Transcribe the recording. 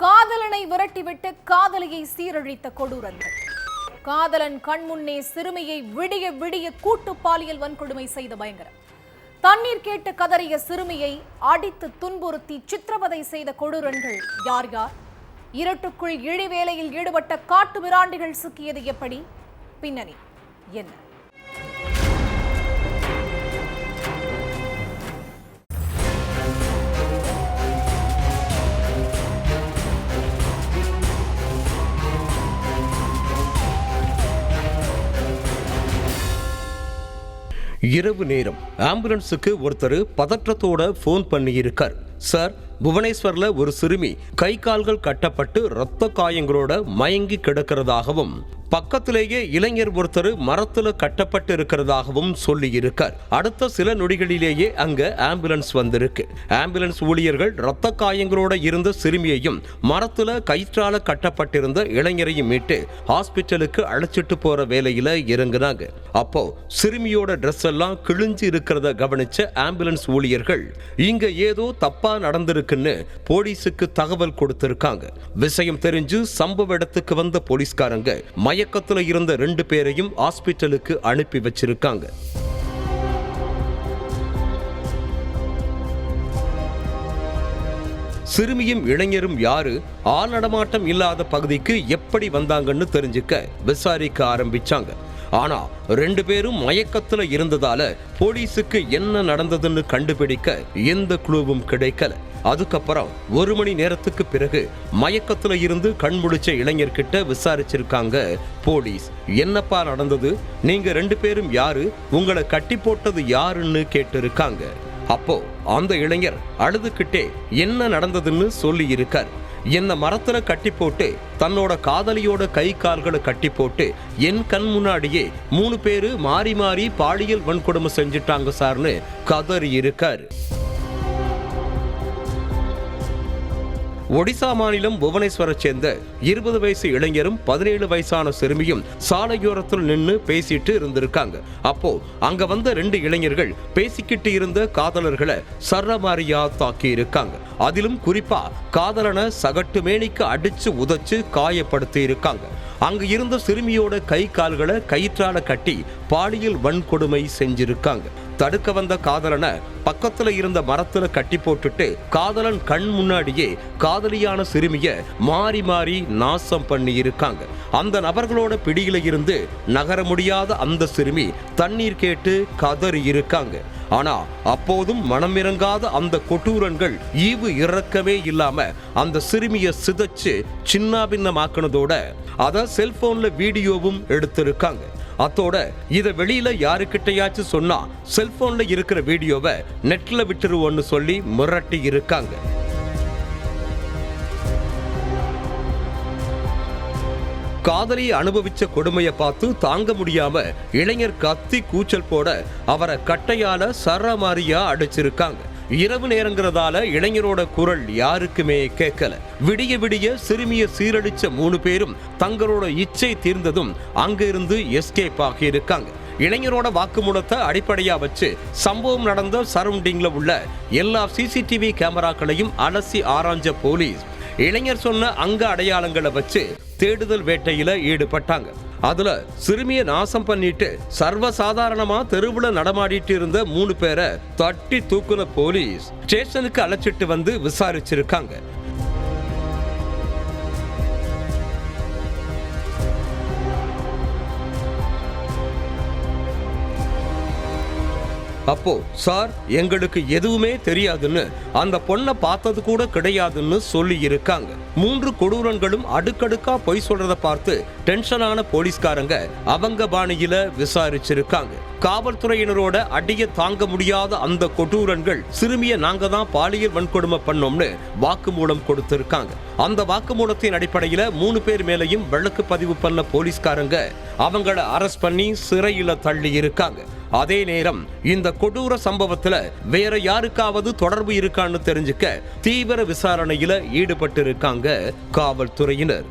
காதலனை விரட்டிவிட்டு காதலியை சீரழித்த கொடூரங்கள். காதலன் கண்முன்னே சிறுமியை விடிய விடிய கூட்டு பாலியல் வன்கொடுமை செய்த பயங்கரம். தண்ணீர் கேட்டு கதறிய சிறுமியை அடித்து துன்புறுத்தி சித்திரவதை செய்த கொடூரங்கள் யார் யார்? இருட்டுக்குள் இழிவேலையில் ஈடுபட்ட காட்டு மிராண்டிகள் சிக்கியது எப்படி? பின்னணி என்ன? இரவு நேரம் ஆம்புலன்ஸுக்கு ஒருத்தர் பதற்றத்தோட போன் பண்ணியிருக்கார். சார், புவனேஸ்வர்ல ஒரு சிறுமி கை கால்கள் கட்டப்பட்டு இரத்த காயங்களோட மயங்கி கிடக்கிறதாகவும் பக்கத்திலேயே இளைஞர் ஒருத்தர் மரத்துல கட்டப்பட்டு இருக்கிறதாகவும் சொல்லி இருக்கார். அடுத்த சில நொடிகளிலேயே அங்க ஆம்புலன்ஸ் வந்திருக்கு. ஆம்புலன்ஸ் ஊழியர்கள் இரத்த காயங்களோட இருந்த சிறுமியையும் மரத்துல கயிற்றால கட்டப்பட்டிருந்த இளைஞரையும் மீட்டு ஹாஸ்பிட்டலுக்கு அழைச்சிட்டு போற வேலையில இறங்குனாங்க. அப்போ சிறுமியோட ட்ரெஸ் எல்லாம் கிழிஞ்சு இருக்கிறத கவனிச்ச ஆம்புலன்ஸ் ஊழியர்கள் இங்க ஏதோ தப்பா நடந்திருக்குன்னு போலீஸுக்கு தகவல் கொடுத்திருக்காங்க. விஷயம் தெரிஞ்சு சம்பவ இடத்துக்கு வந்த போலீஸ்காரங்க மயக்கத்துல இருந்த 2 பேரையும் ஹாஸ்பிட்டலுக்கு அனுப்பி வச்சிருக்காங்க. சிறுமியும் இளைஞரும் யாரு, ஆள் நடமாட்டம் இல்லாத பகுதிக்கு எப்படி வந்தாங்கன்னு தெரிஞ்சுக்க விசாரிக்க ஆரம்பிச்சாங்க. ஆனா 2 பேரும் மயக்கத்துல இருந்ததால போலீஸுக்கு என்ன நடந்ததுன்னு கண்டுபிடிக்க எந்த குழுவும் கிடைக்கல. அதுக்கப்புறம் 1 மணி நேரத்துக்கு பிறகு மயக்கத்துல இருந்து கண்முழிச்ச இளைஞர்கிட்ட விசாரிச்சிருக்காங்க போலீஸ். என்னப்பா நடந்தது? நீங்க 2 பேரும் யாரு? உங்களை கட்டி போட்டது யாருன்னு கேட்டிருக்காங்க. அப்போ அந்த இளைஞர் அழுதுகிட்டே என்ன நடந்ததுன்னு சொல்லி இருக்கார். என்ன மரத்துல கட்டி போட்டு தன்னோட காதலியோட கை கால்களை கட்டி போட்டு என் கண் முன்னாடியே 3 பேரு மாறி மாறி பாலியல் வன்கொடுமை செஞ்சுட்டாங்க சார்னு கதறி இருக்காரு. ஒடிசா மாநிலம் புவனேஸ்வரை சேர்ந்த 20 வயசு இளைஞரும் 17 வயசான சிறுமியும் சாலையோரத்தில் நின்று பேசிட்டு இருந்திருக்காங்க. அப்போ அங்க வந்த 2 இளைஞர்கள் பேசிக்கிட்டு இருந்த காதலர்களை சரமாரியா தாக்கி இருக்காங்க. அதிலும் குறிப்பா காதலனை சகட்டு மேனிக்கு அடிச்சு உதைச்சு காயப்படுத்தி இருக்காங்க. அங்க இருந்த சிறுமியோட கை கால்களை கயிற்றால கட்டி பாலியல் வன்கொடுமை செஞ்சிருக்காங்க. தடுக்க வந்த காதலனை பக்கத்துல இருந்த மரத்துல கட்டி போட்டுட்டு காதலன் கண் முன்னாடியே காதலியான சிறுமிய மாறி மாறி நாசம் பண்ணி இருக்காங்க. அந்த நபர்களோட பிடியில இருந்து நகர முடியாத அந்த சிறுமி தண்ணீர் கேட்டு கதறி இருக்காங்க. ஆனா அப்போதும் மனமிறங்காத அந்த கொடூரன்கள் ஈவு இறக்கவே இல்லாம அந்த சிறுமிய சிதைச்சு சின்னாபின்னமாக்குனதோட அத செல்போன்ல வீடியோவும் எடுத்திருக்காங்க. அத்தோட இத வெளியில யாருக்கிட்டையாச்சும் சொன்னா செல்போன்ல இருக்கிற வீடியோவை நெட்ல விட்டுருவோன்னு சொல்லி மிரட்டி இருக்காங்க. காதலியை அனுபவிச்ச கொடுமையை பார்த்து தாங்க முடியாம இளைஞர் கத்தி கூச்சல் போட அவரை கட்டையால சரமாரியா அடிச்சிருக்காங்க. இரவு நேரங்கிறதால இளைஞரோட குரல் யாருக்குமே கேட்கல. விடிய விடிய சிறுமிய சீரழிச்ச 3 பேரும் தங்களோட இச்சை தீர்ந்ததும் அங்கிருந்து எஸ்கேப் ஆகி இருக்காங்க. இளைஞரோட வாக்குமூலத்தை அடிப்படையா வச்சு சம்பவம் நடந்த சரௌண்டிங்ல உள்ள எல்லா சிசிடிவி கேமராக்களையும் அலசி ஆராய்ஞ்ச போலீஸ் இளைஞர் சொன்ன அங்க அடையாளங்களை வச்சு தேடுதல் வேட்டையில ஈடுபட்டாங்க. அதுல சிறுமிய நாசம் பண்ணிட்டு சர்வசாதாரணமா தெருவுல நடமாடிட்டு இருந்த 3 பேரை தட்டி தூக்குன போலீஸ் ஸ்டேஷனுக்கு அழைச்சிட்டு வந்து விசாரிச்சிருக்காங்க. அப்போ சார், எங்களுக்கு எதுவுமே தெரியாதுன்னு அந்த பொண்ணை பார்த்தது கூட கிடையாதுன்னு சொல்லி இருக்காங்க. 3 கொடூரன்களும் அடுக்கடுக்கா பொய் சொல்றத பார்த்து டென்ஷனான போலீஸ்காரங்க அவங்க பாணியில விசாரிச்சிருக்காங்க. காவல்துறையினரோட அடிய தாங்க முடியாத அந்த கொடூரன்கள் சிறுமியை நாங்க தான் பாலியல் வன்கொடுமை பண்ணோம்னு வாக்குமூலம் கொடுத்திருக்காங்க. அந்த வாக்குமூலத்தின் அடிப்படையில 3 பேர் மேலையும் வழக்கு பதிவு பண்ண போலீஸ்காரங்க அவங்கள அரெஸ்ட் பண்ணி சிறையில தள்ளி இருக்காங்க. அதே நேரம் இந்த கொடூர சம்பவத்துல வேற யாருக்காவது தொடர்பு இருக்கான்னு தெரிஞ்சுக்க தீவிர விசாரணையில ஈடுபட்டு இருக்காங்க காவல்துறையினர்.